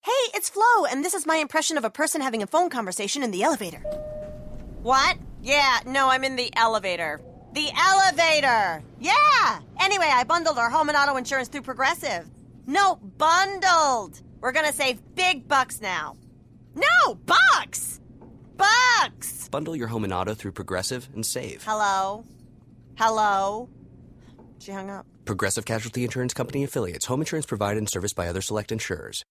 Hey, it's Flo, and this is my impression of a person having a phone conversation in the elevator. What? Yeah, no, I'm in the elevator. The elevator! Yeah! Anyway, I bundled our home and auto insurance through Progressive. No, bundled! We're gonna save big bucks now. No, bucks! Bucks! Bundle your home and auto through Progressive and save. Hello? Hello? She hung up. Progressive Casualty Insurance Company affiliates. Home insurance provided and serviced by other select insurers.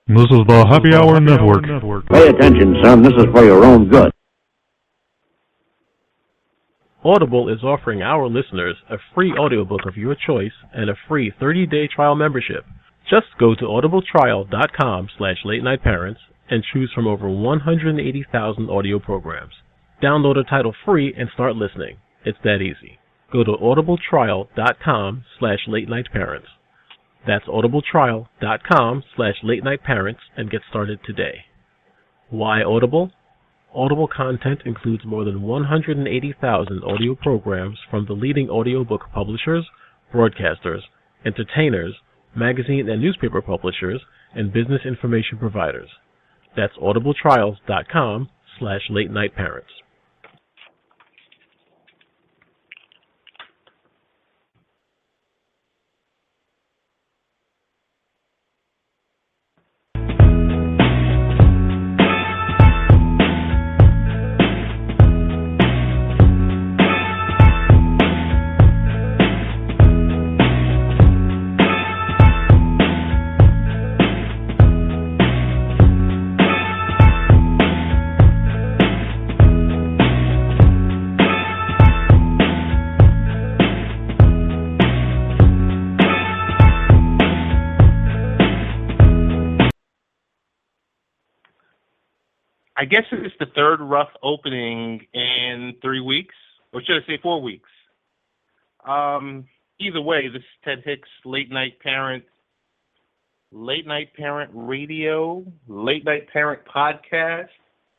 This is the Happy Hour Network. Pay attention, son. This is for your own good. Audible is offering our listeners a free audiobook of your choice and a free 30-day trial membership. Just go to audibletrial.com/late night parents and choose from over 180,000 audio programs. Download a title free and start listening. It's that easy. Go to audibletrial.com/late night parents. That's audibletrial.com/late night parents and get started today. Why Audible? Audible content includes more than 180,000 audio programs from the leading audiobook publishers, broadcasters, entertainers, magazine and newspaper publishers, and business information providers. That's audibletrials.com/late night parents. I guess it's the third rough opening in 3 weeks, or should I say 4 weeks? Either way, this is Ted Hick's Late Night Parent Radio, Late Night Parent Podcast,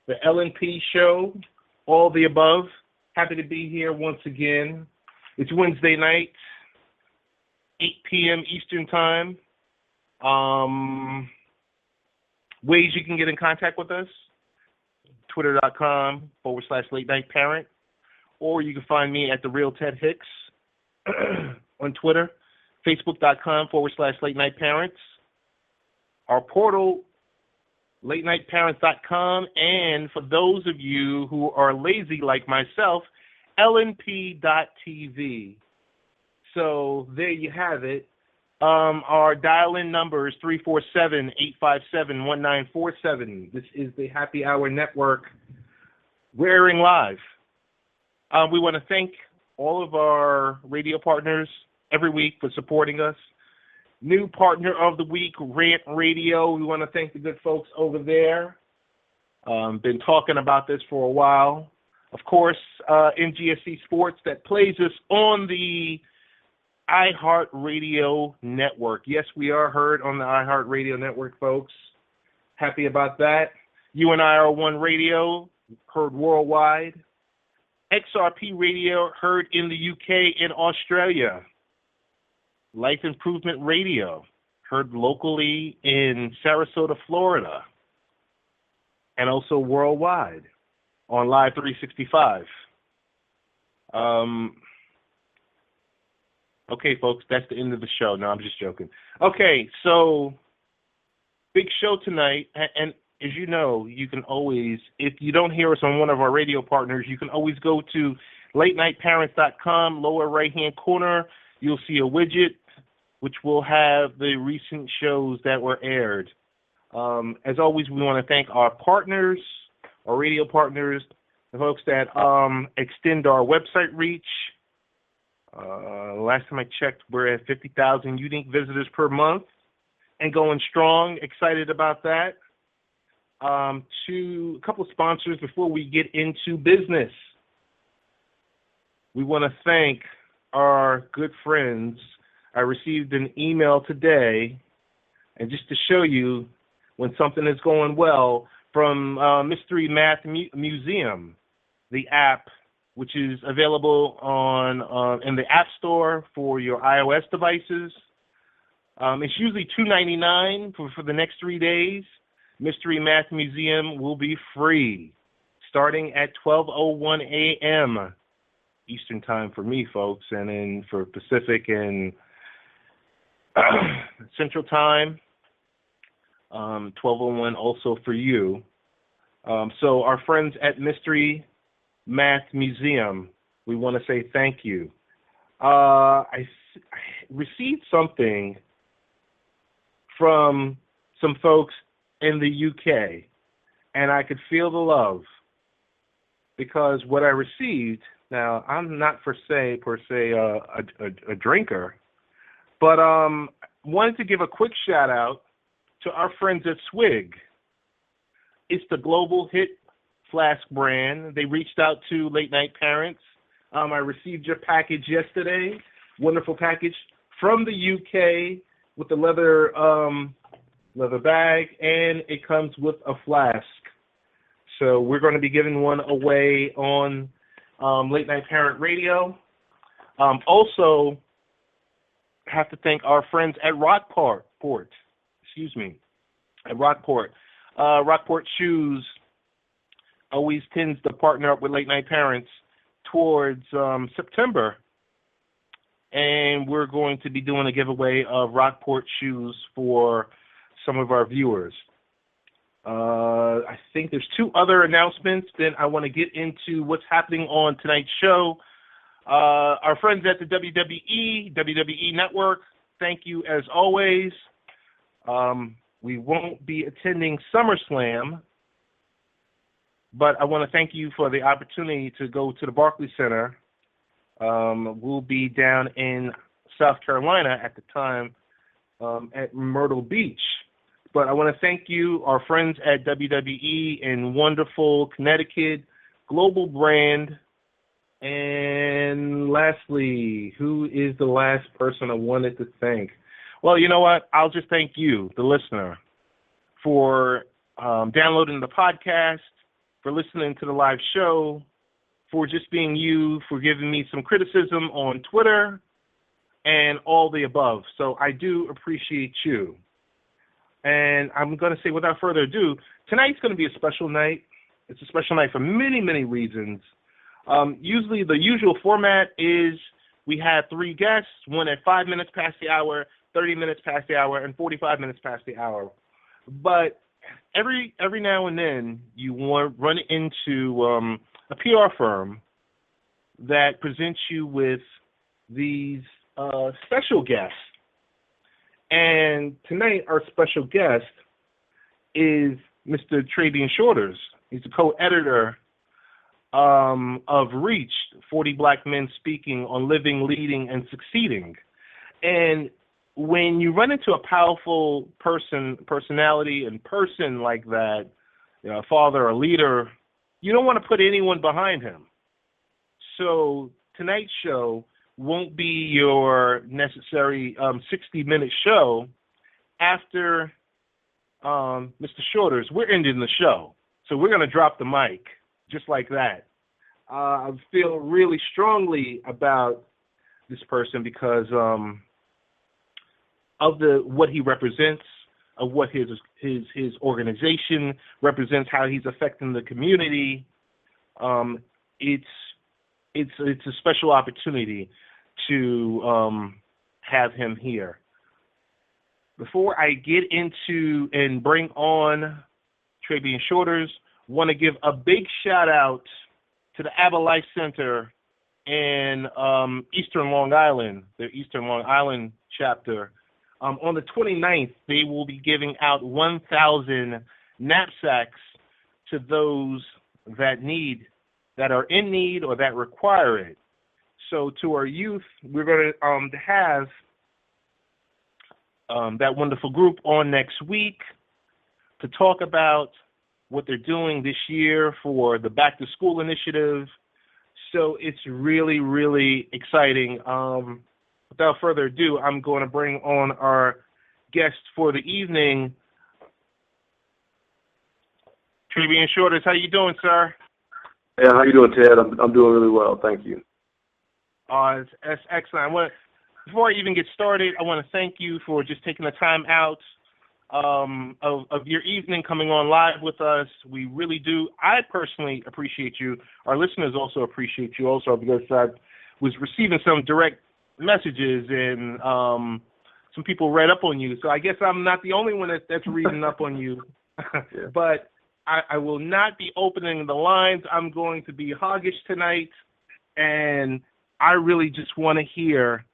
the LNP Show, all the above. Happy to be here once again. It's Wednesday night, 8 p.m. Eastern Time. Ways you can get in contact with us. Twitter.com/late night parent, or you can find me at the real Ted Hicks on Twitter, Facebook.com/late night parents, our portal, latenightparents.com, and for those of you who are lazy like myself, lnp.tv. So there you have it. Our dial-in number is 347-857-1947. This is the Happy Hour Network. We're airing live. We want to thank all of our radio partners every week for supporting us. New partner of the week, Rant Radio. We want to thank the good folks over there. Been talking about this for a while. Of course, NGSC Sports that plays us on the iHeartRadio Network. Yes, we are heard on the iHeartRadio Network, folks. Happy about that. UNIR1 Radio, heard worldwide. XRP Radio, heard in the UK and Australia. Life Improvement Radio, heard locally in Sarasota, Florida, and also worldwide on Live 365. Okay, folks, that's the end of the show. No, I'm just joking. Okay, so big show tonight, and as you know, you can always, if you don't hear us on one of our radio partners, you can always go to latenightparents.com, lower right-hand corner. You'll see a widget which will have the recent shows that were aired. As always, we want to thank our partners, our radio partners, the folks that extend our website reach. Last time I checked, we're at 50,000 unique visitors per month and going strong. Excited about that. To a couple of sponsors before we get into business. We want to thank our good friends I received an email today, and just to show you when something is going well, from Mystery Math Museum, the app, which is available on in the App Store for your iOS devices. It's usually $2.99 for the next 3 days. Mystery Math Museum will be free, starting at 12:01 a.m. Eastern Time for me, folks, and then for Pacific and Central Time, 12:01 also for you. So our friends at Mystery Math Museum, we want to say thank you. I received something from some folks in the UK, and I could feel the love, because what I received, now I'm not per se a drinker, but wanted to give a quick shout out to our friends at Swig. It's the global hit flask brand. They reached out to late night parents. I received your package yesterday, wonderful package from the UK with the leather bag, and it comes with a flask. So we're going to be giving one away on Late Night Parent Radio. Also, have to thank our friends at Rockport. At Rockport. Rockport Shoes always tends to partner up with Late Night Parents towards September. And we're going to be doing a giveaway of Rockport shoes for some of our viewers. I think there's 2 other announcements. Then I want to get into what's happening on tonight's show. Our friends at the WWE Network, thank you as always. We won't be attending SummerSlam, but I want to thank you for the opportunity to go to the Barclays Center. We'll be down in South Carolina at the time at Myrtle Beach. But I want to thank you, our friends at WWE in wonderful Connecticut, global brand. And lastly, who is the last person I wanted to thank? Well, you know what? I'll just thank you, the listener, for downloading the podcast, for listening to the live show, for just being you, for giving me some criticism on Twitter, and all the above. So I do appreciate you. And I'm going to say, without further ado, tonight's going to be a special night. It's a special night for many, many reasons. Usually the usual format is we have 3 guests, one at 5 minutes past the hour, 30 minutes past the hour, and 45 minutes past the hour. But every now and then you run into a PR firm that presents you with these special guests. And tonight our special guest is Mr. Travian Shorters. He's the co-editor of Reach, 40 Black Men Speaking on Living, Leading, and Succeeding. And when you run into a powerful personality and person like that, a father, a leader, you don't want to put anyone behind him. So tonight's show won't be your necessary 60-minute show. After Mr. Shorters, we're ending the show. So we're going to drop the mic just like that. I feel really strongly about this person because of what he represents, of what his organization represents, how he's affecting the community. It's a special opportunity to have him here. Before I get into and bring on Travian Shorters, want to give a big shout out to the Abba Life Center in Eastern Long Island, their Eastern Long Island chapter. On the 29th, they will be giving out 1,000 knapsacks to those that are in need or that require it. So to our youth, we're going to have that wonderful group on next week to talk about what they're doing this year for the Back to School initiative. So it's really, really exciting. without further ado, I'm going to bring on our guest for the evening, Trevian Shorters. How you doing, sir? Yeah, how you doing, Ted? I'm doing really well, thank you. It's excellent. Before I even get started, I want to thank you for just taking the time out of your evening, coming on live with us. We really do. I personally appreciate you. Our listeners also appreciate you also, because I was receiving some direct messages and some people read up on you. So I guess I'm not the only one that's reading up on you. Yeah. But I will not be opening the lines. I'm going to be hoggish tonight, and I really just want to hear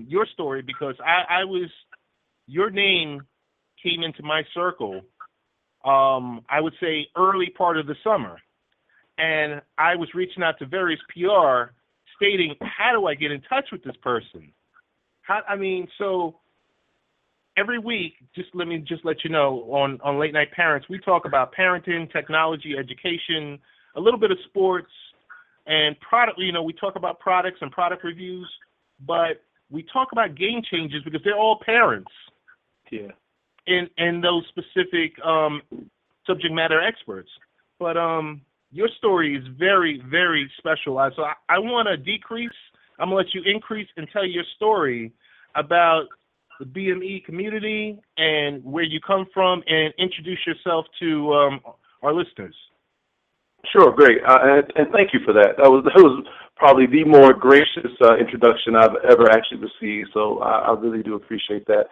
your story, because your name came into my circle, I would say early part of the summer. And I was reaching out to various PR stating, how do I get in touch with this person? So every week, let me let you know, on Late Night Parents, we talk about parenting, technology, education, a little bit of sports, and product. We talk about products and product reviews, but we talk about game changers because they're all parents. Yeah. And those specific subject matter experts. But your story is very, very special. So I want to decrease. I'm going to let you increase and tell your story about the BME community and where you come from, and introduce yourself to our listeners. Sure, great. And thank you for that. That was probably the more gracious introduction I've ever actually received, so I really do appreciate that.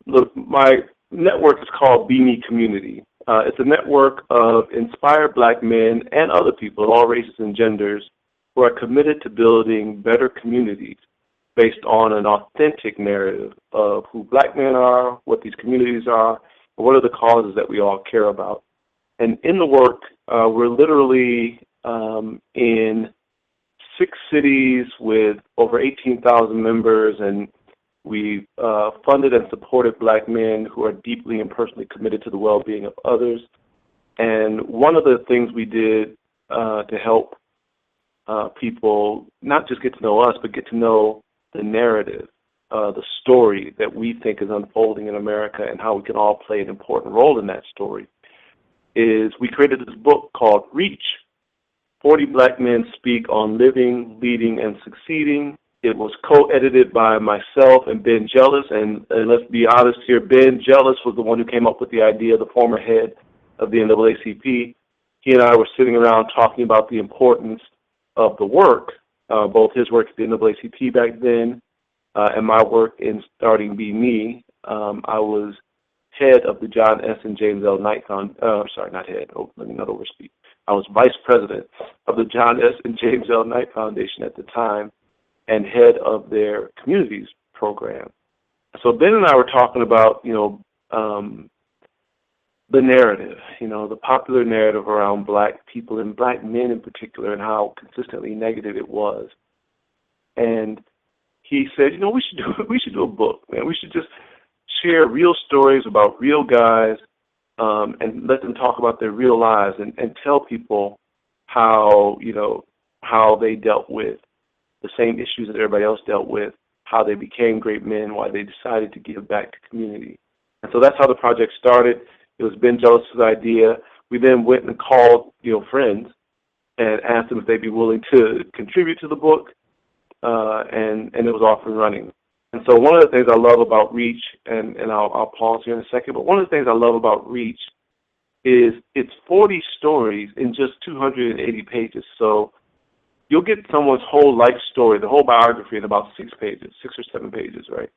Look, my network is called BME Community. It's a network of inspired Black men and other people of all races and genders who are committed to building better communities based on an authentic narrative of who Black men are, what these communities are, and what are the causes that we all care about. And in the work, we're literally in 6 cities with over 18,000 members, and we've funded and supported Black men who are deeply and personally committed to the well-being of others. And one of the things we did to help people not just get to know us, but get to know the narrative, the story that we think is unfolding in America and how we can all play an important role in that story, is we created this book called Reach, 40 Black Men Speak on Living, Leading, and Succeeding. It was co-edited by myself and Ben Jealous, and let's be honest here, Ben Jealous was the one who came up with the idea, the former head of the NAACP. He and I were sitting around talking about the importance of the work, both his work at the NAACP back then and my work in starting BME. I was head of the John S. and James L. Knight not head, let me not overspeak. I was vice president of the John S. and James L. Knight Foundation at the time, and head of their communities program. So Ben and I were talking about, the narrative, the popular narrative around Black people and Black men in particular, and how consistently negative it was. And he said, we should do a book, man. We should just share real stories about real guys and let them talk about their real lives and tell people how they dealt with the same issues that everybody else dealt with, how they became great men, why they decided to give back to community. And so that's how the project started. It was Ben Jealous's idea. We then went and called, friends and asked them if they'd be willing to contribute to the book, and it was off and running. And so one of the things I love about Reach, and I'll pause here in a second, but one of the things I love about Reach is it's 40 stories in just 280 pages. So you'll get someone's whole life story, the whole biography, in about 6 or 7 pages, right?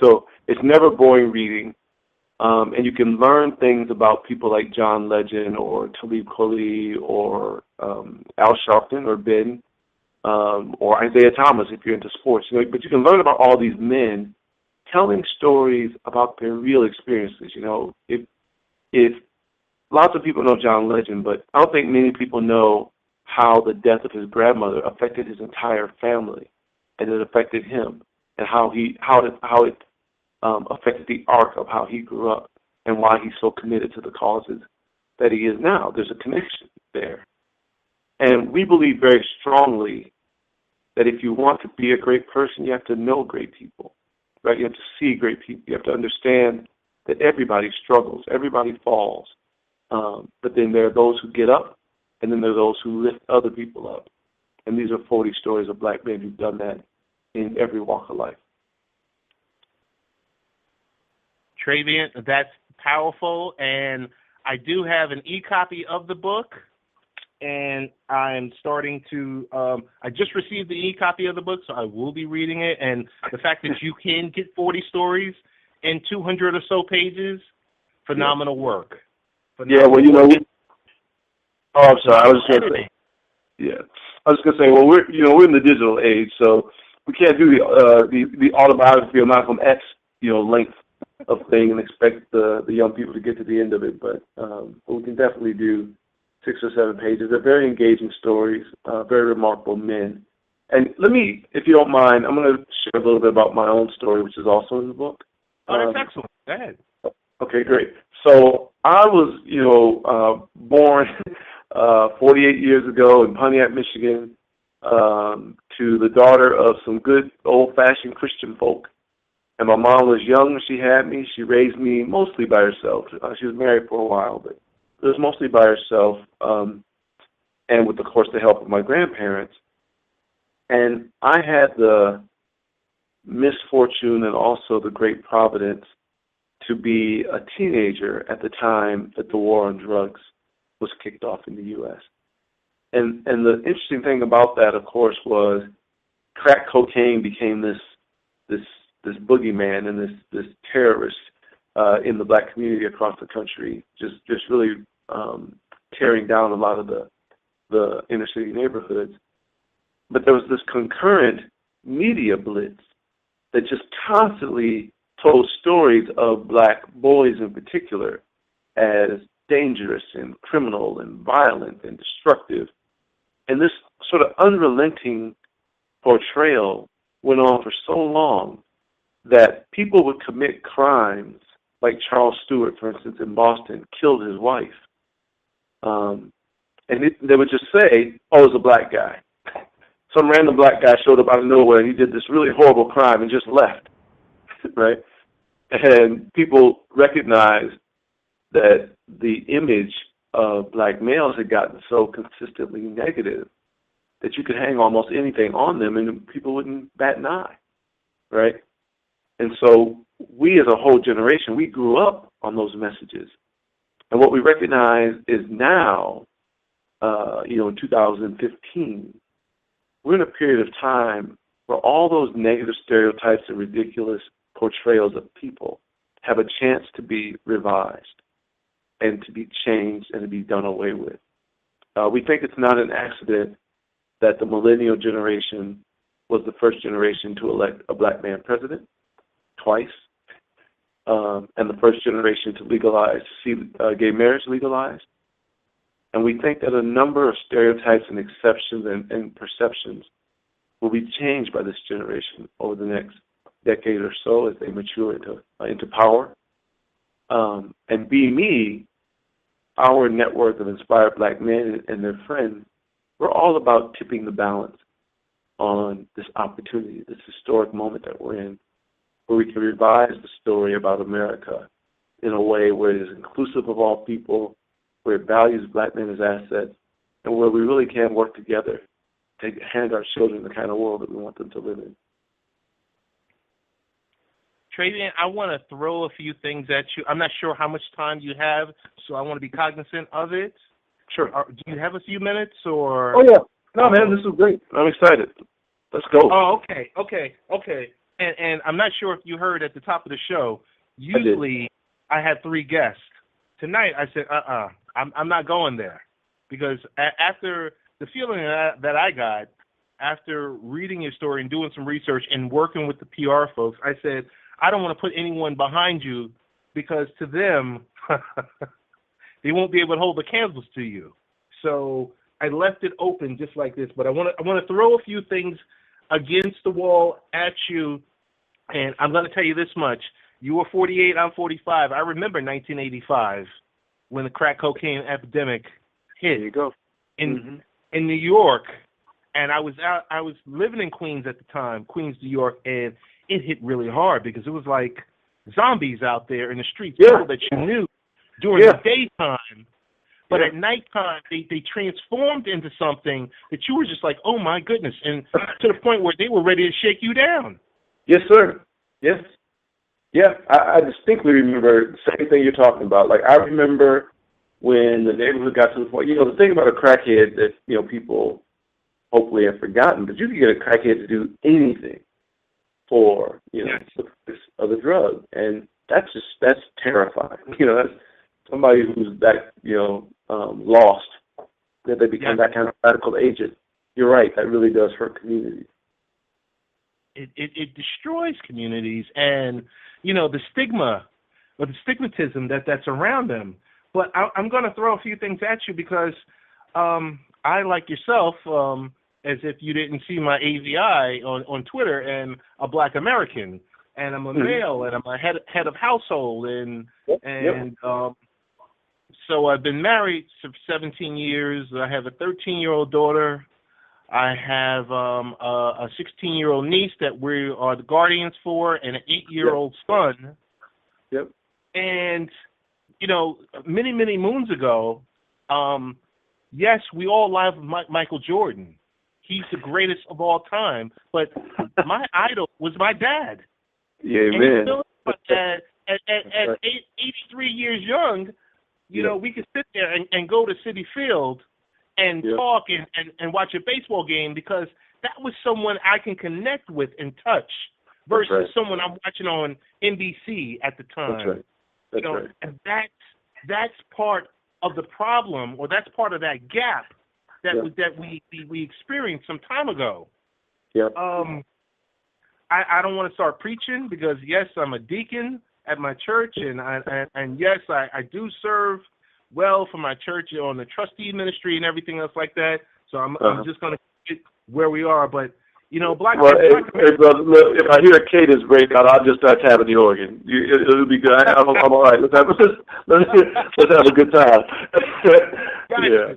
So it's never boring reading. And you can learn things about people like John Legend or Talib Kweli or Al Sharpton or Ben or Isaiah Thomas if you're into sports. But you can learn about all these men telling stories about their real experiences. If lots of people know John Legend, but I don't think many people know how the death of his grandmother affected his entire family, and it affected him, and how it affected the arc of how he grew up and why he's so committed to the causes that he is now. There's a connection there. And we believe very strongly that if you want to be a great person, you have to know great people, right? You have to see great people. You have to understand that everybody struggles, everybody falls. But then there are those who get up, and then there are those who lift other people up. And these are 40 stories of black men who've done that in every walk of life. Travian, that's powerful, and I do have an e-copy of the book, and I'm starting to, I just received the e-copy of the book, so I will be reading it, and the fact that you can get 40 stories in 200 or so pages, phenomenal work. Yeah, well, I'm sorry, I was just going to say, I was going to say, well, we're in the digital age, so we can't do the autobiography of Malcolm X, length of thing and expect the young people to get to the end of it, but we can definitely do 6 or 7 pages. They're very engaging stories, very remarkable men. And let me, if you don't mind, I'm going to share a little bit about my own story, which is also in the book. Oh, that's excellent. Go ahead. Okay, great. So I was, born 48 years ago in Pontiac, Michigan, to the daughter of some good old-fashioned Christian folk. And my mom was young when she had me. She raised me mostly by herself. She was married for a while, but it was mostly by herself, and with, of course, the help of my grandparents. And I had the misfortune and also the great providence to be a teenager at the time that the war on drugs was kicked off in the U.S. And the interesting thing about that, of course, was crack cocaine became this boogeyman and this terrorist in the black community across the country, just really tearing down a lot of the inner city neighborhoods. But there was this concurrent media blitz that just constantly told stories of black boys in particular as dangerous and criminal and violent and destructive. And this sort of unrelenting portrayal went on for so long that people would commit crimes, like Charles Stewart, for instance, in Boston, killed his wife. They would just say, oh, it's a black guy. Some random black guy showed up out of nowhere and he did this really horrible crime and just left, right? And people recognized that the image of black males had gotten so consistently negative that you could hang almost anything on them and people wouldn't bat an eye, right? And so we as a whole generation, we grew up on those messages. And what we recognize is now, in 2015, we're in a period of time where all those negative stereotypes and ridiculous portrayals of people have a chance to be revised and to be changed and to be done away with. We think it's not an accident that the millennial generation was the first generation to elect a black man president twice, and the first generation to legalize, to see gay marriage legalized. And we think that a number of stereotypes and exceptions and perceptions will be changed by this generation over the next decade or so as they mature into power. And Be Me, our network of inspired black men and their friends, we're all about tipping the balance on this opportunity, this historic moment that we're in, where we can revise the story about America in a way where it is inclusive of all people, where it values black men as assets, and where we really can work together to hand our children the kind of world that we want them to live in. Travian, I want to throw a few things at you. I'm not sure how much time you have, so I want to be cognizant of it. Sure. Do you have a few minutes, or? Oh, yeah. No, man, this is great. I'm excited. Let's go. Oh, okay. And I'm not sure if you heard at the top of the show, usually I had 3 guests. Tonight I said, I'm not going there. Because after the feeling that I got, after reading your story and doing some research and working with the PR folks, I said, I don't want to put anyone behind you because to them, they won't be able to hold the candles to you. So I left it open just like this. But I want to throw a few things against the wall at you. And I'm going to tell you this much. You were 48, I'm 45. I remember 1985 when the crack cocaine epidemic hit. There you go. In New York, And I was living in Queens at the time, Queens, New York, and it hit really hard because it was like zombies out there in the streets, people that you knew during the daytime. But at nighttime, they transformed into something that you were just like, oh, my goodness, and to the point where they were ready to shake you down. Yes, sir. Yes. Yeah, I distinctly remember the same thing you're talking about. Like, I remember when the neighborhood got to the point, the thing about a crackhead that, people hopefully have forgotten, but you can get a crackhead to do anything for, the purpose of the drug. And that's terrifying. That's somebody who's that, lost, that they become that kind of radical agent. You're right, that really does hurt communities. It destroys communities and, the stigma or the stigmatism that's around them. But I'm going to throw a few things at you because I, like yourself, as if you didn't see my AVI on Twitter, and a Black American, and I'm a male, and I'm a head of household, and so I've been married for 17 years. I have a 13-year-old daughter. I have a 16-year-old niece that we are the guardians for, and an 8-year-old son. Yep. And, many, many moons ago, yes, we all love Michael Jordan. He's the greatest of all time. But my idol was my dad. Yeah, and man. At 83 years young, we could sit there and go to Citi Field and talk and watch a baseball game because that was someone I can connect with and touch versus someone I'm watching on NBC at the time. That's right. And that's part of the problem, or that's part of that gap that we experienced some time ago. Yeah. I don't want to start preaching because yes, I'm a deacon at my church, and yes, I do serve well for my church on the trustee ministry and everything else like that. So I'm just going to get where we are. But, Black... Well, hey, brother, look, if I hear a cadence breakout, I'll just start tapping the organ. It'll be good. I'm all right. Let's have a good time. Yeah.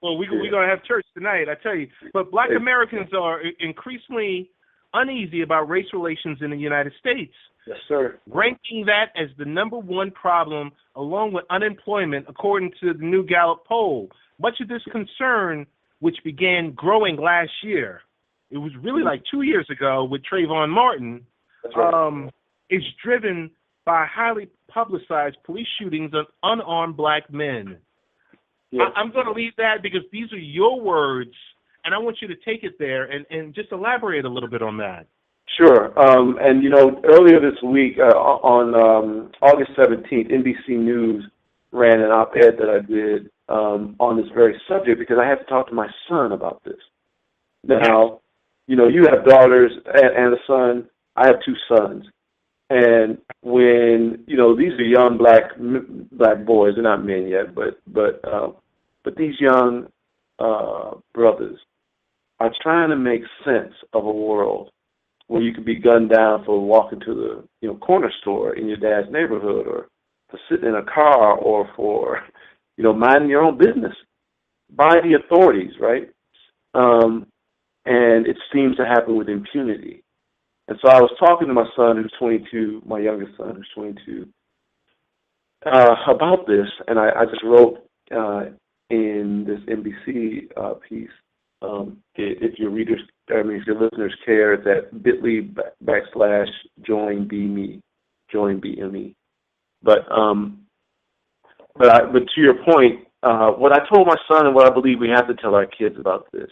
Well, we're going to have church tonight, I tell you. But Black Americans are increasingly uneasy about race relations in the United States. Yes, sir. Ranking that as the number one problem, along with unemployment, according to the new Gallup poll. Much of this concern, which began growing last year, it was really like 2 years ago with Trayvon Martin, is driven by highly publicized police shootings of unarmed Black men. Yes. I'm going to leave that because these are your words, and I want you to take it there and just elaborate a little bit on that. Sure. And, earlier this week, on August 17th, NBC News ran an op-ed that I did on this very subject because I had to talk to my son about this. Now, you have daughters and a son. I have two sons. And when, these are young black boys, they're not men yet, but these young brothers are trying to make sense of a world where you could be gunned down for walking to the corner store in your dad's neighborhood, or for sitting in a car, or for minding your own business by the authorities, right? And it seems to happen with impunity. And so I was talking to my son, who's 22, my youngest son, who's 22, about this, and I just wrote in this NBC piece. If your listeners care, it's at bit.ly/join BME. But to your point, what I told my son and what I believe we have to tell our kids about this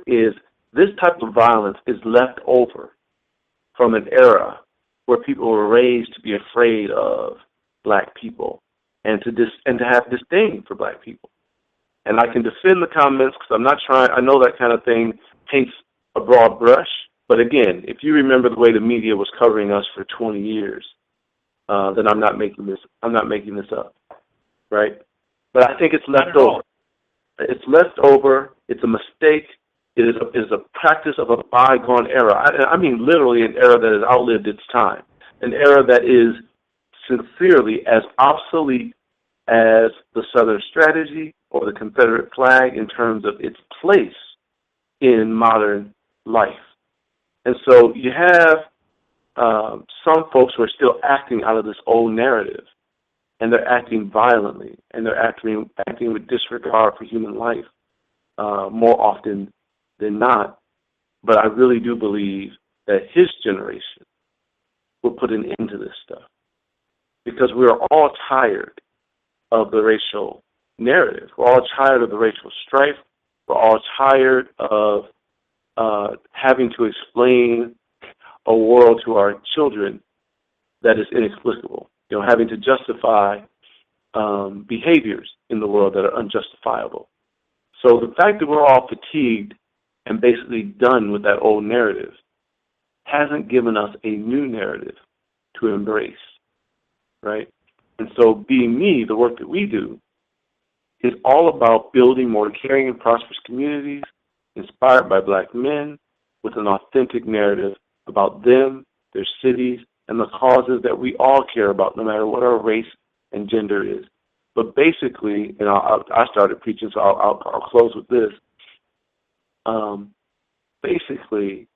is this type of violence is left over from an era where people were raised to be afraid of Black people and to have disdain for Black people. And I can defend the comments because I'm not trying. I know that kind of thing paints a broad brush. But again, if you remember the way the media was covering us for 20 years, then I'm not making this up, right? But I think it's left over. It's left over. It's a mistake. It is a practice of a bygone era. I mean, literally an era that has outlived its time, an era that is sincerely as obsolete as the Southern strategy or the Confederate flag in terms of its place in modern life. And so you have some folks who are still acting out of this old narrative, and they're acting violently, and they're acting with disregard for human life more often than not. But I really do believe that his generation will put an end to this stuff, because we are all tired of the racial narrative. We're all tired of the racial strife. We're all tired of having to explain a world to our children that is inexplicable. Having to justify behaviors in the world that are unjustifiable. So the fact that we're all fatigued and basically done with that old narrative hasn't given us a new narrative to embrace, right? And so being me, the work that we do, is all about building more caring and prosperous communities inspired by Black men with an authentic narrative about them, their cities, and the causes that we all care about, no matter what our race and gender is. But basically, and I started preaching, so I'll close with this. Basically,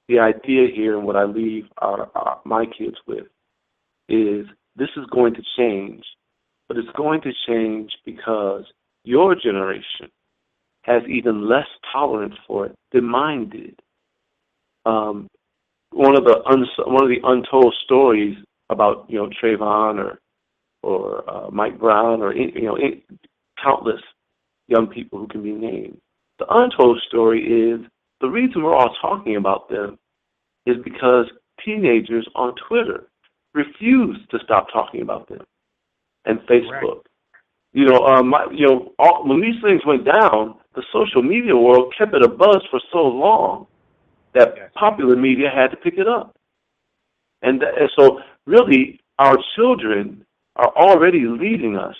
the idea here and what I leave my kids with is this is going to change, but it's going to change because your generation has even less tolerance for it than mine did. One of the untold stories about Trayvon or Mike Brown or countless young people who can be named. The untold story is the reason we're all talking about them is because teenagers on Twitter refuse to stop talking about them, and Facebook. Right. When these things went down, the social media world kept it abuzz for so long that popular media had to pick it up. And so really our children are already leading us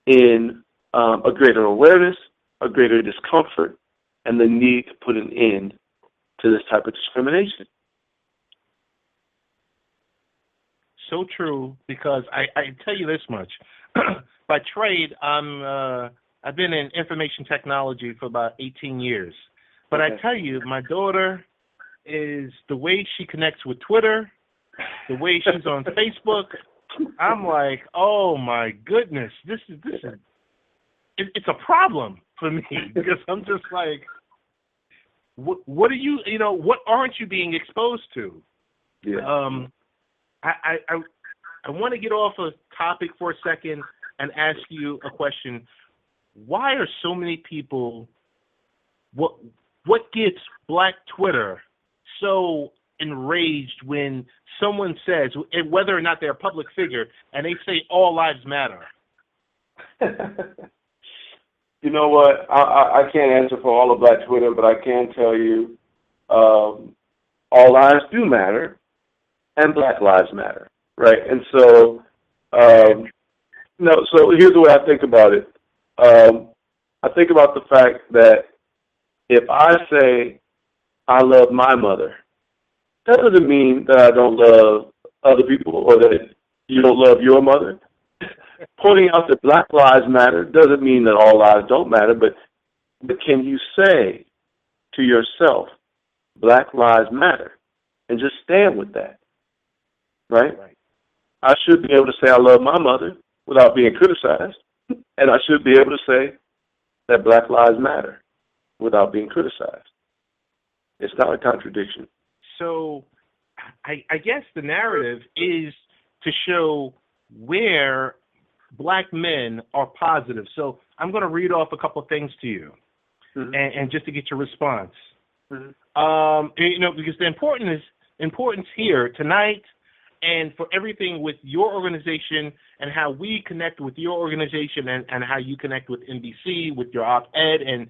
in a greater awareness, a greater discomfort, and the need to put an end to this type of discrimination. So true, because I tell you this much. By trade, I've been in information technology for about 18 years. But I tell you, my daughter is the way she connects with Twitter, the way she's on Facebook. I'm like, oh my goodness, this is it's a problem for me, because I'm just like, what are you, what aren't you being exposed to? Yeah. I want to get off a topic for a second and ask you a question. Why are so many people, what gets Black Twitter so enraged when someone says, whether or not they're a public figure, and they say all lives matter? You know what? I can't answer for all of Black Twitter, but I can tell you all lives do matter, and Black lives matter, right? And so, so here's the way I think about it. I think about the fact that if I say I love my mother, that doesn't mean that I don't love other people or that you don't love your mother. Pointing out that Black lives matter doesn't mean that all lives don't matter, but can you say to yourself, Black lives matter, and just stand with that, right? I should be able to say I love my mother without being criticized, and I should be able to say that Black lives matter without being criticized. It's not a contradiction. So I guess the narrative is to show where Black men are positive. So I'm going to read off a couple of things to you, and just to get your response. Because the importance here tonight, and for everything with your organization and how we connect with your organization and how you connect with NBC, with your op-ed, and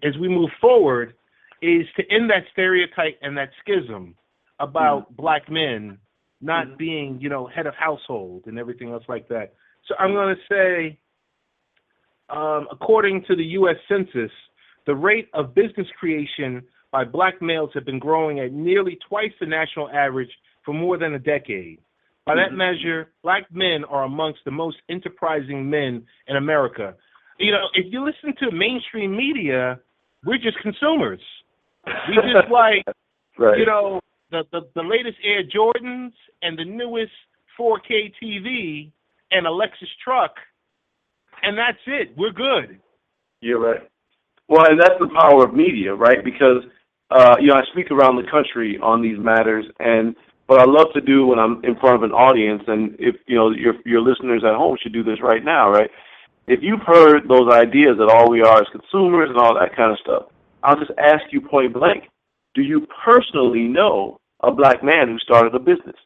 as we move forward, is to end that stereotype and that schism about Black men not being, head of household and everything else like that. So I'm going to say, according to the U.S. Census, the rate of business creation by Black males have been growing at nearly twice the national average for more than a decade. By that measure, Black men are amongst the most enterprising men in America. If you listen to mainstream media, We're just consumers. We just like, Right. you know, the latest Air Jordans and the newest 4K TV and a Lexus truck, and that's it. We're good. You're right. Well, and that's the power of media, right? Because, I speak around the country on these matters, and what I love to do when I'm in front of an audience, and if, your listeners at home should do this right now, right? If you've heard those ideas that all we are is consumers and all that kind of stuff, I'll just ask you point blank, do you personally know a black man who started a business?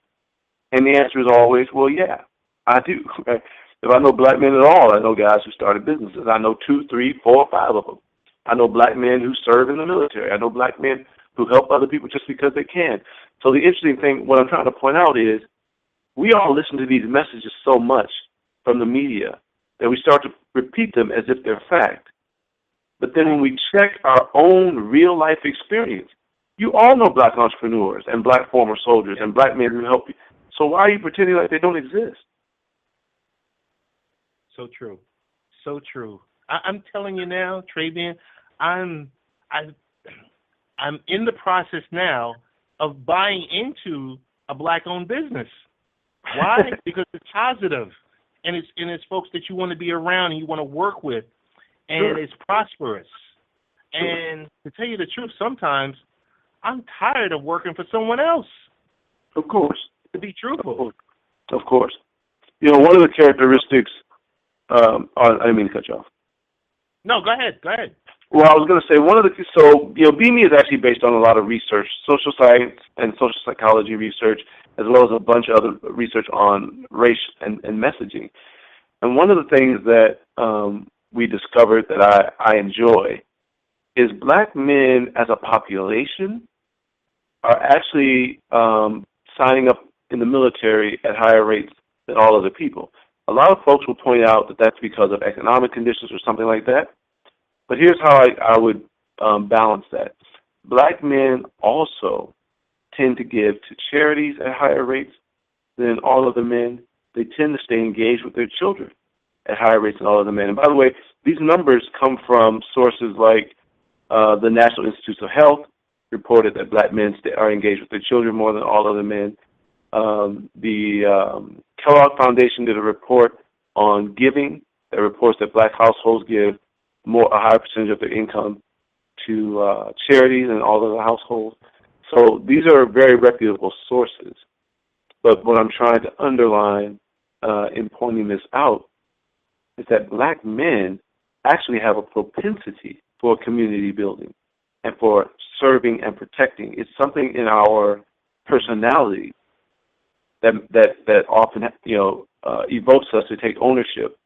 And the answer is always, well, yeah, I do. Right? If I know black men at all, I know guys who started businesses. I know 2, 3, 4, 5 of them. I know black men who serve in the military. I know black men who help other people just because they can. So the interesting thing, what I'm trying to point out is, we all listen to these messages so much from the media that we start to repeat them as if they're fact. But then when we check our own real-life experience, you all know black entrepreneurs and black former soldiers and black men who help you. So why are you pretending like they don't exist? So true. So true. I'm telling you now, Travian, I'm in the process now of buying into a black-owned business. Why? Because it's positive, and it's folks that you want to be around and you want to work with, and Sure. It's prosperous. Sure. And to tell you the truth, sometimes I'm tired of working for someone else. Of course. To be truthful. Of course. One of the characteristics, I didn't mean to cut you off. No, go ahead. Go ahead. Well, I was going to say Be Me is actually based on a lot of research, social science and social psychology research, as well as a bunch of other research on race and messaging. And one of the things that we discovered that I enjoy is black men as a population are actually signing up in the military at higher rates than all other people. A lot of folks will point out that that's because of economic conditions or something like that. But here's how I would balance that. Black men also tend to give to charities at higher rates than all other men. They tend to stay engaged with their children at higher rates than all other men. And by the way, these numbers come from sources like the National Institutes of Health reported that black men are engaged with their children more than all other men. The Kellogg Foundation did a report on giving that reports that black households give a higher percentage of their income to charities than all other households. So these are very reputable sources. But what I'm trying to underline in pointing this out is that black men actually have a propensity for community building and for serving and protecting. It's something in our personality that often evokes us to take ownership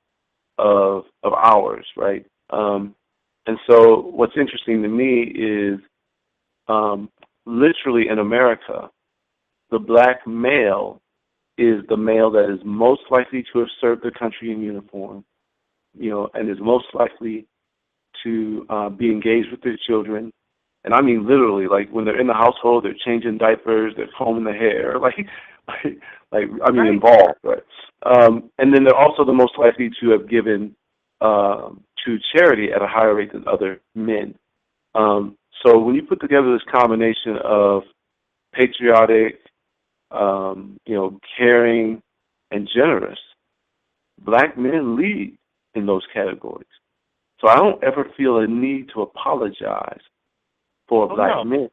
of ours, right? And so what's interesting to me is literally in America, the black male is the male that is most likely to have served the country in uniform, and is most likely to be engaged with their children. And I mean literally, like when they're in the household, they're changing diapers, they're combing the hair, involved, right? And then they're also the most likely to have given to charity at a higher rate than other men. So when you put together this combination of patriotic, caring, and generous, black men lead in those categories. So I don't ever feel a need to apologize for black men.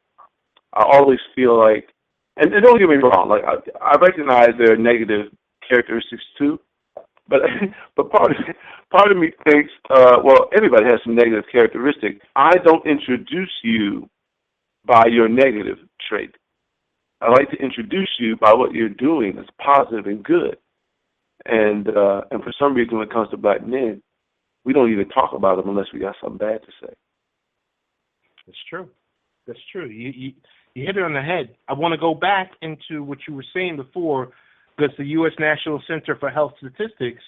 I always feel like, and don't get me wrong, like I recognize there are negative characteristics too, but part of me thinks, everybody has some negative characteristics. I don't introduce you by your negative trait. I like to introduce you by what you're doing that's positive and good. And for some reason, when it comes to black men, we don't even talk about them unless we got something bad to say. That's true. That's true. You hit it on the head. I want to go back into what you were saying before, because the U.S. National Center for Health Statistics,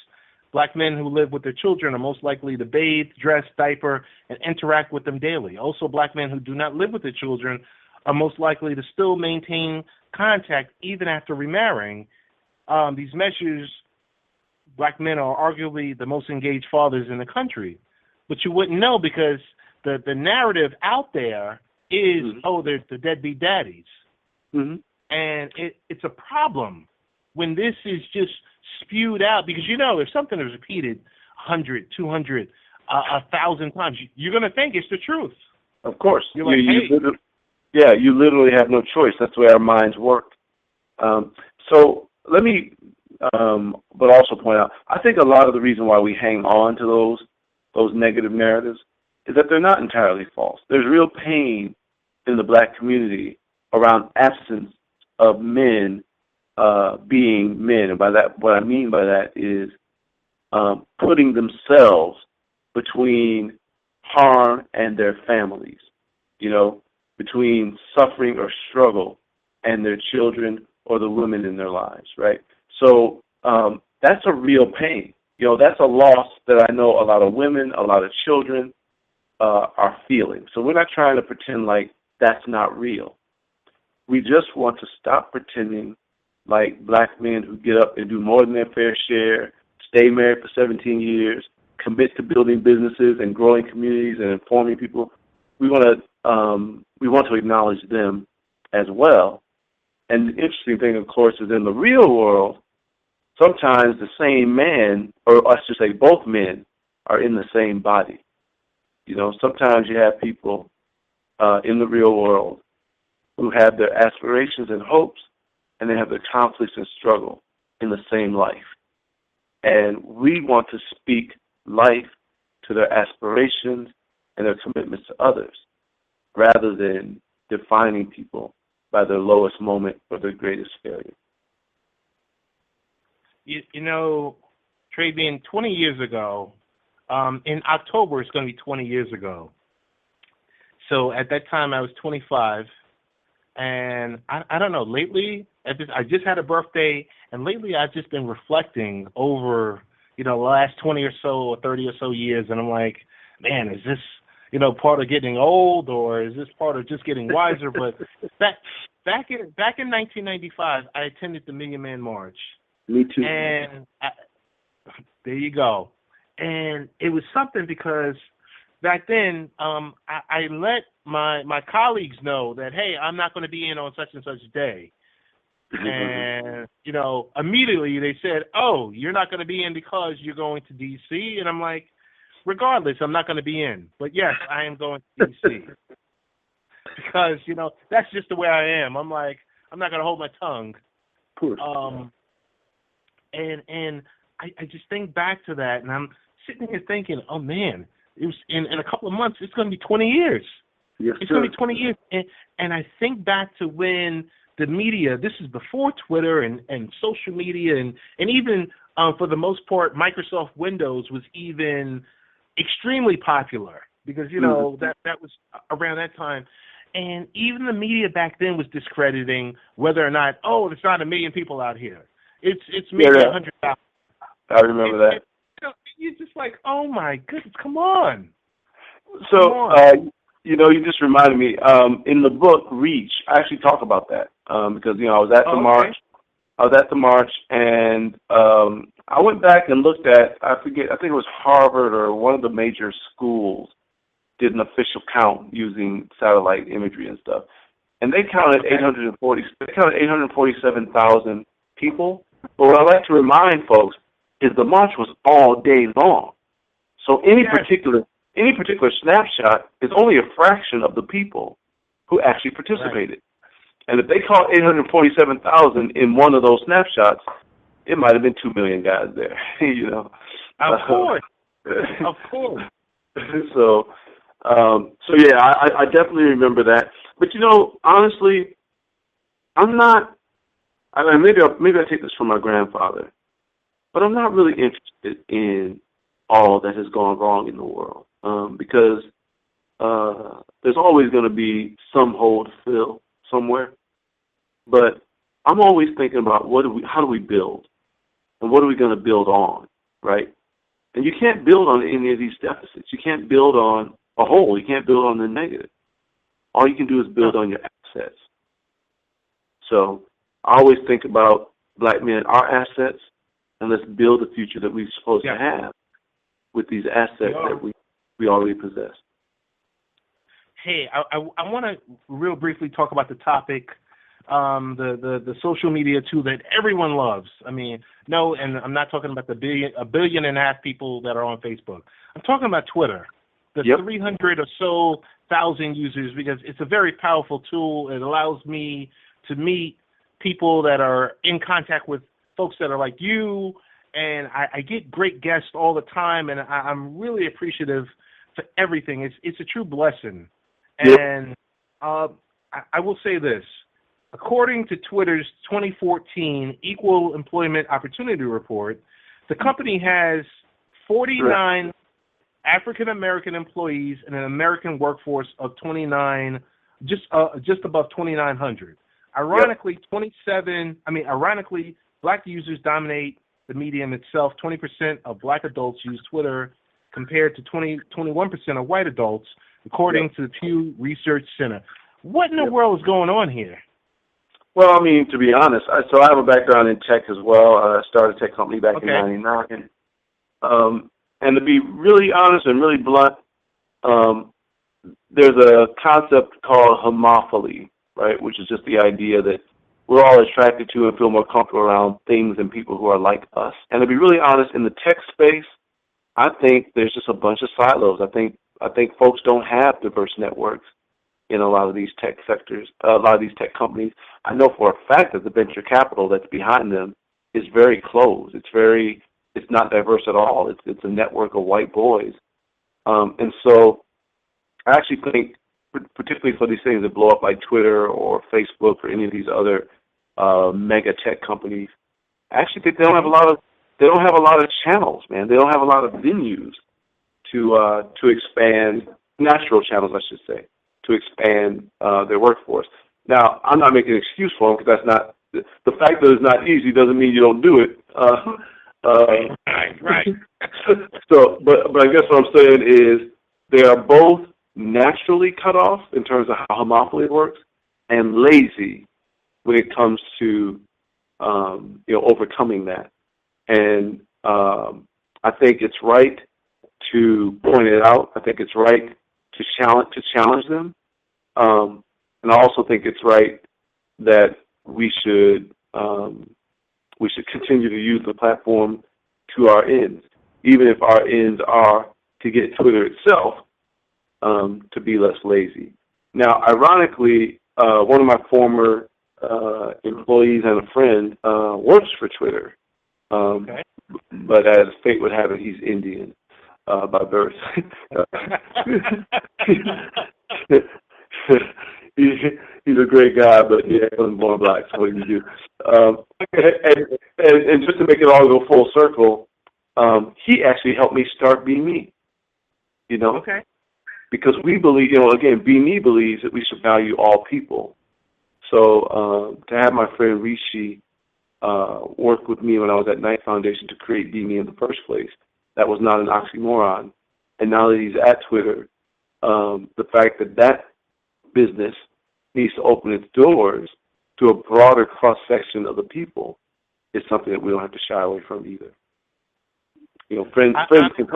black men who live with their children are most likely to bathe, dress, diaper, and interact with them daily. Also, black men who do not live with their children are most likely to still maintain contact even after remarrying. These measures, black men are arguably the most engaged fathers in the country. But you wouldn't know because the narrative out there is, there's the deadbeat daddies. Mm-hmm. And it's a problem when this is just spewed out, because, if something is repeated 100, 200, 1,000 times, you're going to think it's the truth. Of course. You're like, you literally have no choice. That's the way our minds work. So let me, but also point out, I think a lot of the reason why we hang on to those negative narratives is that they're not entirely false. There's real pain in the black community around absence of men being men. And by that, what I mean by that is putting themselves between harm and their families, between suffering or struggle and their children or the women in their lives, right? So that's a real pain. That's a loss that I know a lot of women, a lot of children are feeling. So we're not trying to pretend like that's not real. We just want to stop pretending like black men who get up and do more than their fair share, stay married for 17 years, commit to building businesses and growing communities and informing people. We want to acknowledge them as well. And the interesting thing, of course, is in the real world, sometimes the same man, or I should say both men, are in the same body. Sometimes you have people in the real world who have their aspirations and hopes, and they have their conflicts and struggle in the same life. And we want to speak life to their aspirations and their commitments to others, rather than defining people by their lowest moment or their greatest failure. Travian, 20 years ago, in October it's going to be 20 years ago. So at that time I was 25, and I don't know, lately, I just had a birthday, and lately I've just been reflecting over, the last 20 or so or 30 or so years, and I'm like, man, is this, part of getting old, or is this part of just getting wiser? But back in 1995, I attended the Million Man March. Me too. And there you go. And it was something because back then, I let my colleagues know that, hey, I'm not going to be in on such and such day. And, immediately they said, oh, you're not going to be in because you're going to D.C.? And I'm like, regardless, I'm not going to be in. But, yes, I am going to D.C. Because, that's just the way I am. I'm like, I'm not going to hold my tongue. Of course. And I just think back to that, and I'm sitting here thinking, oh, man, it was in a couple of months, it's going to be 20 years. Yes, it's going to be 20 years. And I think back to when the media, this is before Twitter and social media, and even, for the most part, Microsoft Windows was even extremely popular because, that was around that time. And even the media back then was discrediting whether or not, there's not 1 million people out here. It's maybe 100,000. I remember that. You're just like, oh my goodness, come on. So, you just reminded me, in the book, Reach, I actually talk about that because, I was at the march. I was at the march, and I went back and looked at, I think it was Harvard or one of the major schools did an official count using satellite imagery and stuff. And they counted 847,000 people. But what I like to remind folks is the march was all day long. So any particular snapshot is only a fraction of the people who actually participated. Right. And if they caught 847,000 in one of those snapshots, it might have been 2 million guys there, Of course. Of course. So yeah, I definitely remember that. But honestly, I'm not. Maybe I take this from my grandfather, but I'm not really interested in all that has gone wrong in the world because there's always going to be some hole to fill somewhere. But I'm always thinking about how do we build, and what are we going to build on, right? And you can't build on any of these deficits. You can't build on a hole. You can't build on the negative. All you can do is build on your assets. So I always think about black men, our assets, and let's build the future that we're supposed to have with these assets that we already possess. hey, I want to real briefly talk about the topic, the social media tool that everyone loves. I mean, no, and I'm not talking about a billion and a half people that are on Facebook. I'm talking about Twitter, the 300 or so thousand users, because it's a very powerful tool. It allows me to meet people that are in contact with folks that are like you, and I get great guests all the time, and I'm really appreciative for everything. It's a true blessing. And I will say this. According to Twitter's 2014 Equal Employment Opportunity Report, the company has 49 African-American employees and an American workforce of 29, just above 2,900. Ironically, Black users dominate the medium itself. 20% of Black adults use Twitter compared to 21% of white adults, according to the Pew Research Center. What in the world is going on here? Well, I mean, to be honest, so I have a background in tech as well. I started a tech company back in '99. And to be really honest and really blunt, there's a concept called homophily, right, which is just the idea that we're all attracted to and feel more comfortable around things and people who are like us. And to be really honest, in the tech space, I think there's just a bunch of silos. I think folks don't have diverse networks in a lot of these tech sectors, a lot of these tech companies. I know for a fact that the venture capital that's behind them is very closed. It's not diverse at all. It's a network of white boys. And so I actually think, particularly for these things that blow up like Twitter or Facebook or any of these other mega tech companies, I actually think they don't have a lot of channels, man. They don't have a lot of venues to expand, natural channels, I should say, to expand their workforce. Now, I'm not making an excuse for them, because that's not the fact that it's not easy doesn't mean you don't do it. Right. So, but I guess what I'm saying is they are both naturally cut off in terms of how homophily works, and lazy when it comes to overcoming that. And I think it's right to point it out. I think it's right to challenge them. And I also think it's right that we should continue to use the platform to our ends, even if our ends are to get Twitter itself to be less lazy. Now, ironically, one of my former employees and a friend works for Twitter, but as fate would have it, he's Indian by birth. He's a great guy, but he wasn't born black, so what do you do? And just to make it all go full circle, he actually helped me start Be Me, because we believe, again, Be Me believes that we should value all people. So to have my friend Rishi work with me when I was at Knight Foundation to create Be Me in the first place, that was not an oxymoron. And now that he's at Twitter, the fact that business needs to open its doors to a broader cross-section of the people is something that we don't have to shy away from either. Friends can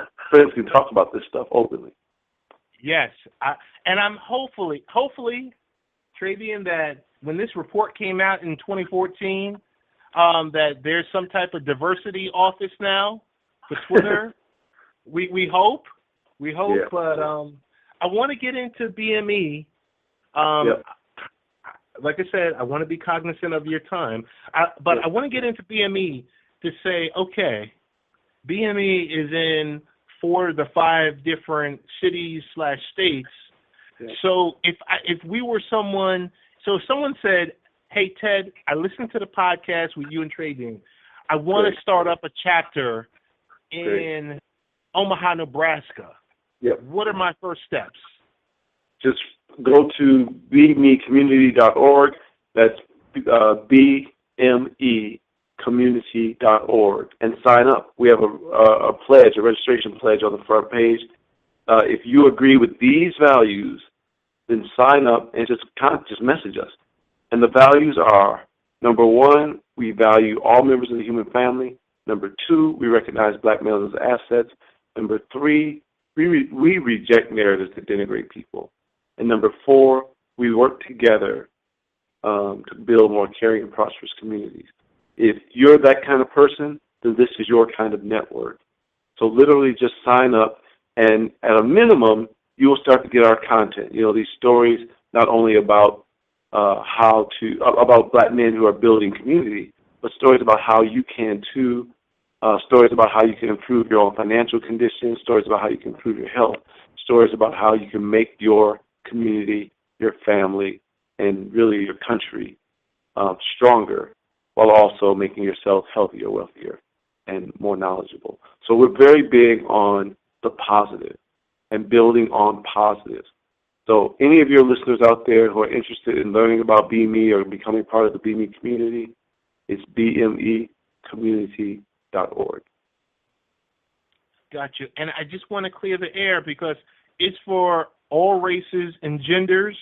talk about this stuff openly. Yes, and I'm hopefully, Travian, that when this report came out in 2014, that there's some type of diversity office now for Twitter. we hope, yeah. But I want to get into BME. Like I said, I want to be cognizant of your time, but I want to get into BME to say, okay, BME is in 4 of the 5 different cities/states. Yeah. So if we were someone, if someone said, hey, Ted, I listened to the podcast with you and Travian. I want to start up a chapter in Omaha, Nebraska. Yep. What are my first steps? Just go to bmecommunity.org. That's bmecommunity.org, and sign up. We have a pledge, a registration pledge on the front page. If you agree with these values, then sign up and just message us. And the values are, number 1, we value all members of the human family. Number 2, we recognize black males as assets. Number 3, we reject narratives that denigrate people. And number 4, we work together to build more caring and prosperous communities. If you're that kind of person, then this is your kind of network. So literally just sign up, and at a minimum, you will start to get our content. These stories not only about about Black men who are building community, but stories about how you can too, stories about how you can improve your own financial conditions, stories about how you can improve your health, stories about how you can make your community, your family, and really your country stronger, while also making yourself healthier, wealthier, and more knowledgeable. So we're very big on the positive and building on positives. So any of your listeners out there who are interested in learning about BME or becoming part of the BME community, it's bmecommunity.org. Got you. And I just want to clear the air because it's for all races and genders.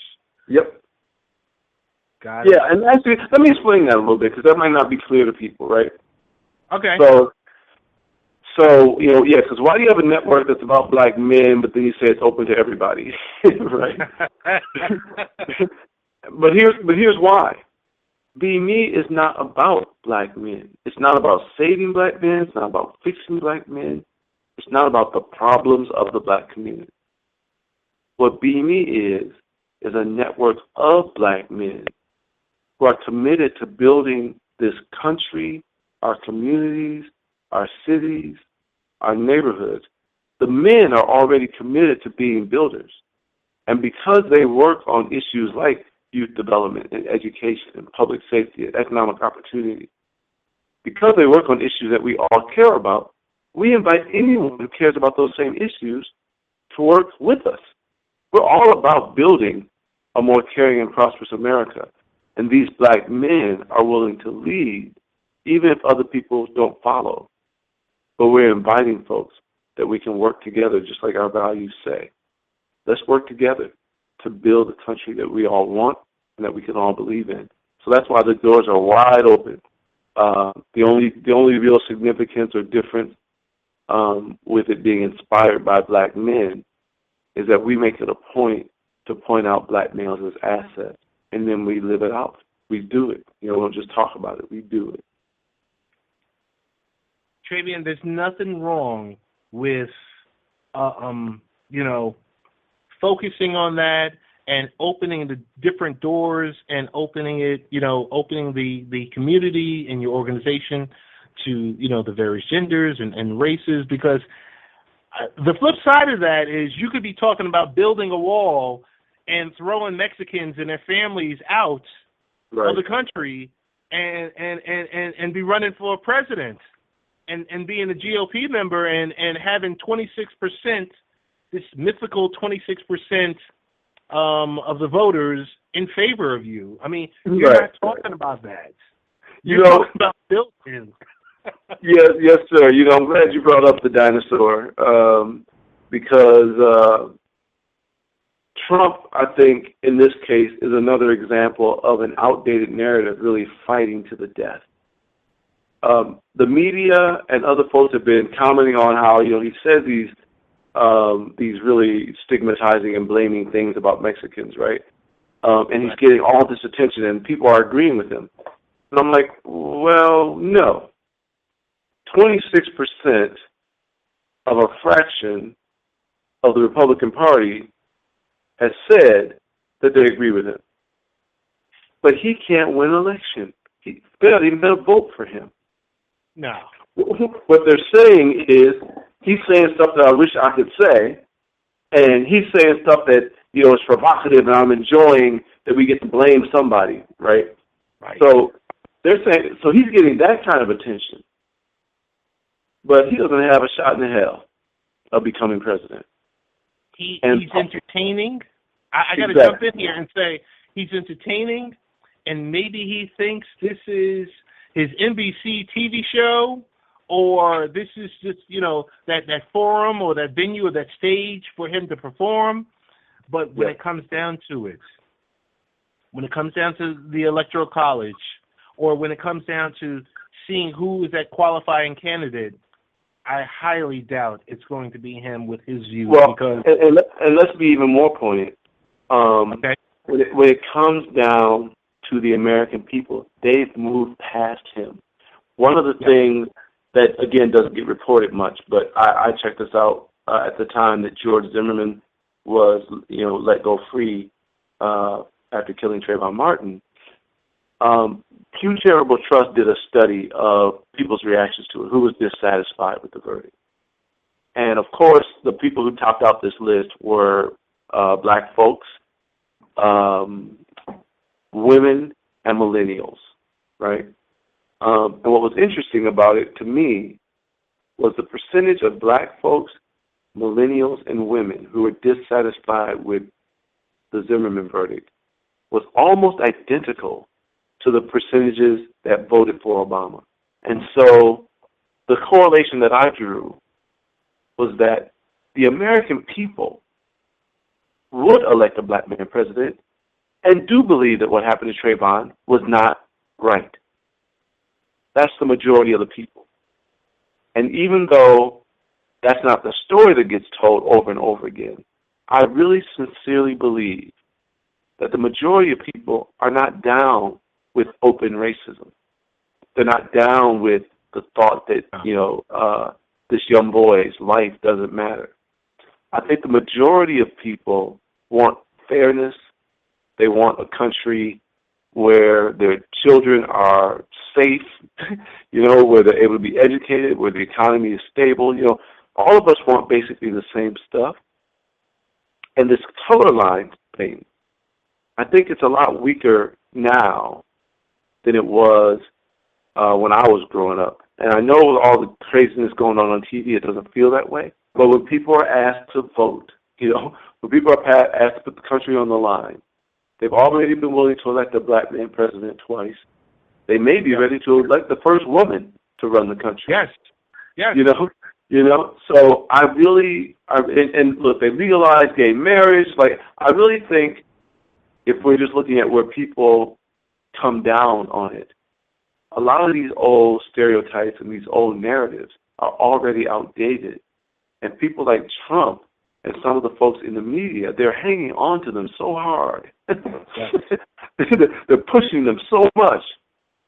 Yep. Got it. Yeah, and actually, let me explain that a little bit because that might not be clear to people, right? Okay. So because why do you have a network that's about Black men, but then you say it's open to everybody, right? But here's why. BME is not about Black men. It's not about saving Black men. It's not about fixing Black men. It's not about the problems of the Black community. What BME is a network of Black men who are committed to building this country, our communities, our cities, our neighborhoods. The men are already committed to being builders. And because they work on issues like youth development and education and public safety and economic opportunity, because they work on issues that we all care about, we invite anyone who cares about those same issues to work with us. We're all about building a more caring and prosperous America. And these Black men are willing to lead, even if other people don't follow. But we're inviting folks that we can work together, just like our values say. Let's work together to build a country that we all want and that we can all believe in. So that's why the doors are wide open. The only real significance or difference with it being inspired by Black men is that we make it a point to point out Black males as assets, and then we live it out. We do it. We don't just talk about it. We do it. Travian, there's nothing wrong with, focusing on that and opening the different doors and opening the community and your organization to, the various genders and races, because the flip side of that is you could be talking about building a wall and throwing Mexicans and their families out of the country and be running for president and being a GOP member and having 26%, this mythical 26% of the voters in favor of you. I mean, you're not talking about that. You're talking about building. Yes, sir. I'm glad you brought up the dinosaur because Trump, I think, in this case, is another example of an outdated narrative really fighting to the death. The media and other folks have been commenting on how he says these really stigmatizing and blaming things about Mexicans, right? And he's getting all this attention, and people are agreeing with him. And I'm like, well, no. 26% of a fraction of the Republican Party has said that they agree with him. But he can't win an election. They're not even going to vote for him. No. What they're saying is he's saying stuff that I wish I could say, and he's saying stuff that, is provocative, and I'm enjoying that we get to blame somebody, right? Right. So they're saying, so he's getting that kind of attention. But he doesn't have a shot in hell of becoming president. He's entertaining. I got to jump in here and say he's entertaining, and maybe he thinks this is his NBC TV show, or this is just, that forum or that venue or that stage for him to perform. But when it comes down to it, when it comes down to the Electoral College, or when it comes down to seeing who is that qualifying candidate, I highly doubt it's going to be him with his views. Well, because and let's be even more pointed. Okay. When it comes down to the American people, they've moved past him. One of the things that, again, doesn't get reported much, but I checked this out at the time that George Zimmerman was, let go free after killing Trayvon Martin. Pew Charitable Trust did a study of people's reactions to it, who was dissatisfied with the verdict. And, of course, the people who topped out this list were black folks, women, and millennials, right? And what was interesting about it to me was the percentage of black folks, millennials, and women who were dissatisfied with the Zimmerman verdict was almost identical to the percentages that voted for Obama. And so the correlation that I drew was that the American people would elect a black man president and do believe that what happened to Trayvon was not right. That's the majority of the people. And even though that's not the story that gets told over and over again, I really sincerely believe that the majority of people are not down with open racism. They're not down with the thought that, this young boy's life doesn't matter. I think the majority of people want fairness. They want a country where their children are safe, where they're able to be educated, where the economy is stable. All of us want basically the same stuff. And this color line thing, I think it's a lot weaker now than it was when I was growing up. And I know with all the craziness going on TV, it doesn't feel that way. But when people are asked to vote, when people are asked to put the country on the line, they've already been willing to elect a black man president twice. They may be ready to elect the first woman to run the country. Yes. So I really, and look, they legalized gay marriage. I really think if we're just looking at where people come down on it, a lot of these old stereotypes and these old narratives are already outdated. And people like Trump and some of the folks in the media, they're hanging on to them so hard. They're pushing them so much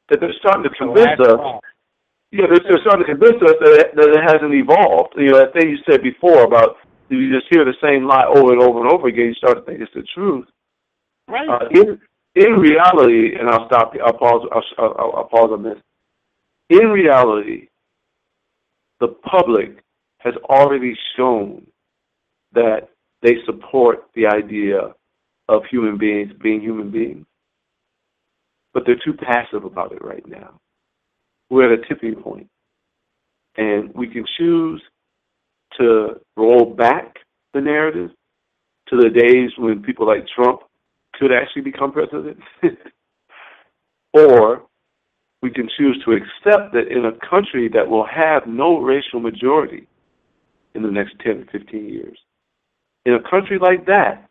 that they're starting to convince us. Yeah, they're starting to convince us that it hasn't evolved. That thing you said before about you just hear the same lie over and over and over again, you start to think it's the truth. Right. In reality, and I'll stop. I'll pause on this. In reality, the public has already shown that they support the idea of human beings being human beings, but they're too passive about it right now. We're at a tipping point, and we can choose to roll back the narrative to the days when people like Trump could actually become president, or we can choose to accept that in a country that will have no racial majority in the next 10 to 15 years, in a country like that,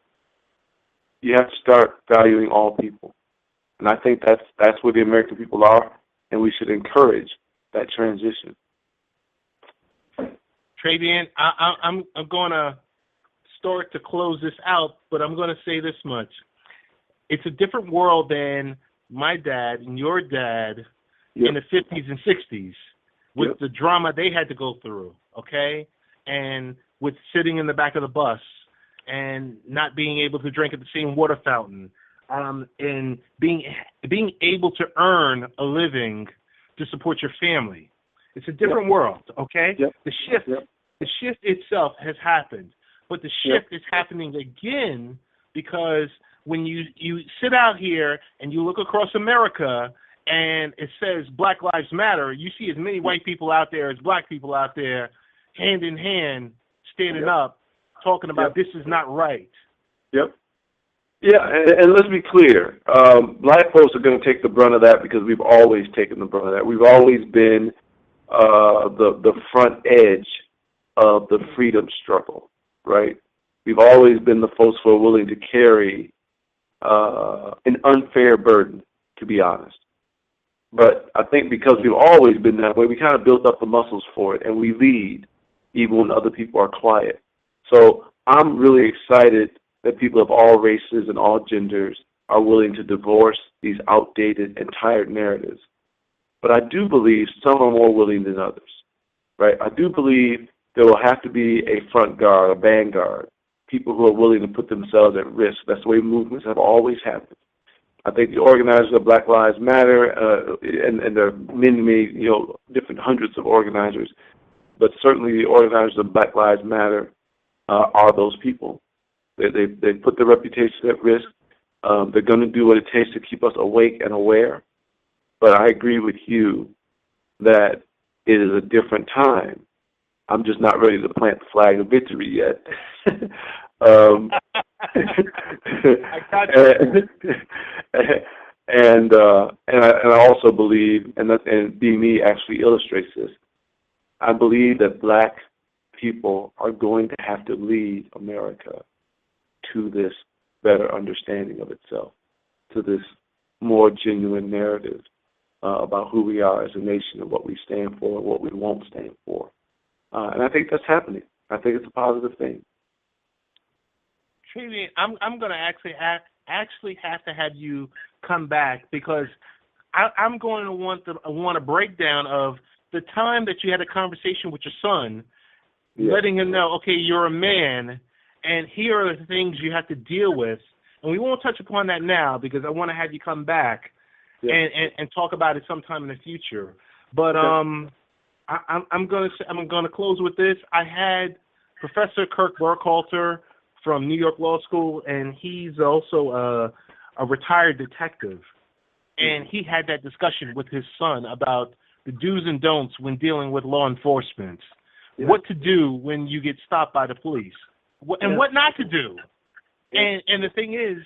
you have to start valuing all people. And I think that's where the American people are, and we should encourage that transition. Travian, I'm going to start to close this out, but I'm going to say this much. It's a different world than my dad and your dad in the 50s and 60s with the drama they had to go through, okay? And with sitting in the back of the bus and not being able to drink at the same water fountain, and being able to earn a living to support your family. It's a different world, okay? The shift itself has happened, but the shift is happening again because when you sit out here and you look across America and it says Black Lives Matter, you see as many white people out there as black people out there, hand in hand, standing up, talking about this is not right. Yeah, and let's be clear. Black folks are going to take the brunt of that because we've always taken the brunt of that. We've always been the front edge of the freedom struggle, right? We've always been the folks who are willing to carry an unfair burden, to be honest. But I think because we've always been that way, we kind of built up the muscles for it, and we lead even when other people are quiet. So I'm really excited that people of all races and all genders are willing to divorce these outdated and tired narratives. But I do believe some are more willing than others, right? I do believe there will have to be a front guard, a vanguard, people who are willing to put themselves at risk. That's the way movements have always happened. I think the organizers of Black Lives Matter, and there are many, different hundreds of organizers, but certainly the organizers of Black Lives Matter are those people. They put their reputation at risk. They're going to do what it takes to keep us awake and aware. But I agree with you that it is a different time. I'm just not ready to plant the flag of victory yet. And I also believe, and Be Me actually illustrates this, I believe that black people are going to have to lead America to this better understanding of itself, to this more genuine narrative about who we are as a nation and what we stand for and what we won't stand for. And I think that's happening. I think it's a positive thing. Trivia, I'm going to actually have to have you come back because I'm going to want a breakdown of the time that you had a conversation with your son, letting him know, okay, you're a man, and here are the things you have to deal with. And we won't touch upon that now because I want to have you come back and talk about it sometime in the future. But I'm going to close with this. I had Professor Kirk Burkhalter from New York Law School, and he's also a retired detective. And he had that discussion with his son about the do's and don'ts when dealing with law enforcement, what to do when you get stopped by the police, and what not to do. And the thing is,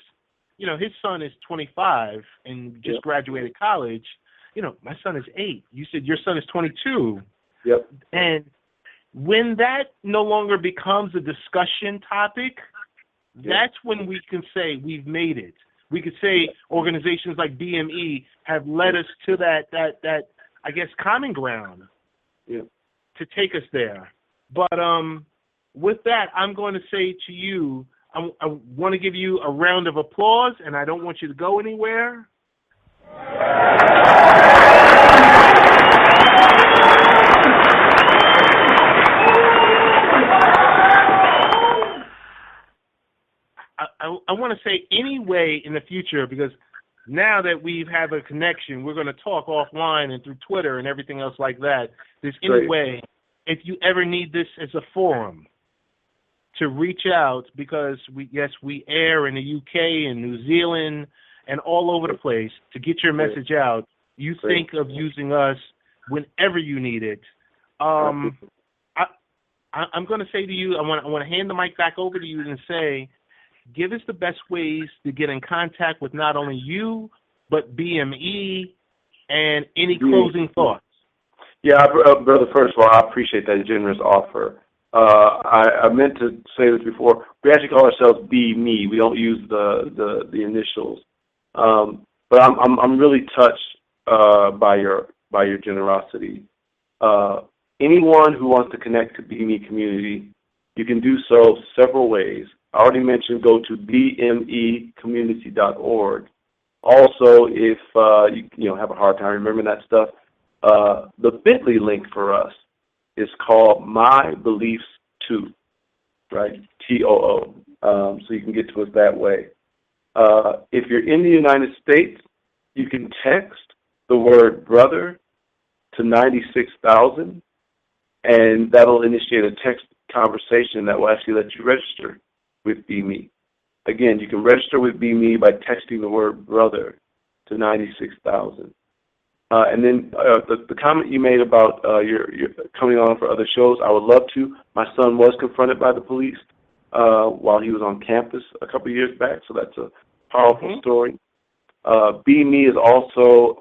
his son is 25 and just graduated college. My son is 8. You said your son is 22. Yep. And when that no longer becomes a discussion topic, that's when we can say we've made it. We could say organizations like BME have led us to that I guess common ground to take us there. But with that, I'm going to say to you, I want to give you a round of applause, and I don't want you to go anywhere. I want to say any way in the future, because now that we have a connection, we're going to talk offline and through Twitter and everything else like that. There's any way, if you ever need this as a forum, to reach out, because we air in the UK and New Zealand and all over the place to get your message out. You think of using us whenever you need it. I'm going to say to you, I want to hand the mic back over to you and say, give us the best ways to get in contact with not only you, but BME, and any closing thoughts. Yeah, brother, first of all, I appreciate that generous offer. I meant to say this before. We actually call ourselves Be Me. We don't use the initials. But I'm really touched by your generosity. Anyone who wants to connect to Be Me community, you can do so several ways. I already mentioned go to bmecommunity.org. Also, if you have a hard time remembering that stuff, the Bitly link for us is called My Beliefs 2, right? TOO. So you can get to us that way. If you're in the United States, you can text the word brother to 96,000, and that'll initiate a text conversation that will actually let you register with Be Me. Again, you can register with Be Me by texting the word brother to 96,000. And then the comment you made about your coming on for other shows, I would love to. My son was confronted by the police while he was on campus a couple of years back, so that's a powerful story. Be Me is also,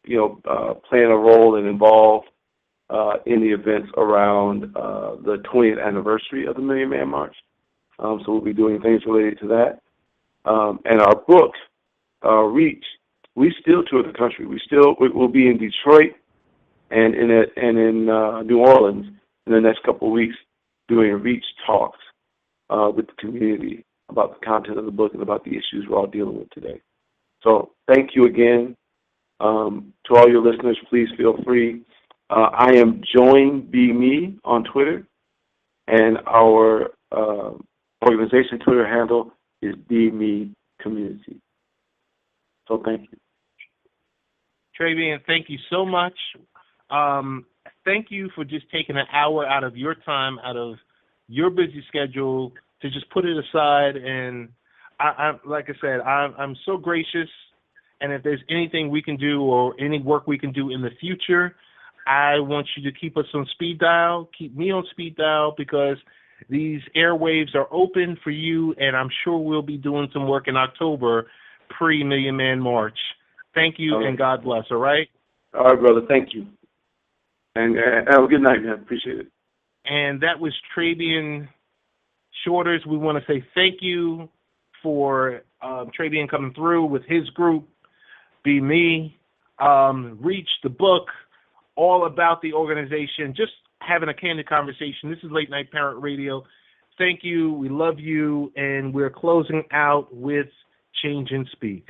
playing a role and involved in the events around the 20th anniversary of the Million Man March. So we'll be doing things related to that. And our book, Reach, we still tour the country. We'll be in Detroit and in New Orleans in the next couple of weeks doing Reach talks with the community. about the content of the book and about the issues we're all dealing with today. So thank you again. To all your listeners, please feel free. I am Join Be Me on Twitter, and our organization Twitter handle is Be Me Community. So thank you. Travian, thank you so much. Thank you for just taking an hour out of your time, out of your busy schedule, to just put it aside. And I like I said, I'm so gracious. And if there's anything we can do or any work we can do in the future, I want you to keep us on speed dial, keep me on speed dial, because these airwaves are open for you, and I'm sure we'll be doing some work in October pre-Million Man March. Thank you, and God bless, all right? All right, brother. Thank you. And have a good night, man. Appreciate it. And that was Travian Shorters. We want to say thank you for Travian coming through with his group, Be Me, Reach, the book, all about the organization, just having a candid conversation. This is Late Night Parent Radio. Thank you. We love you. And we're closing out with Change and Speak.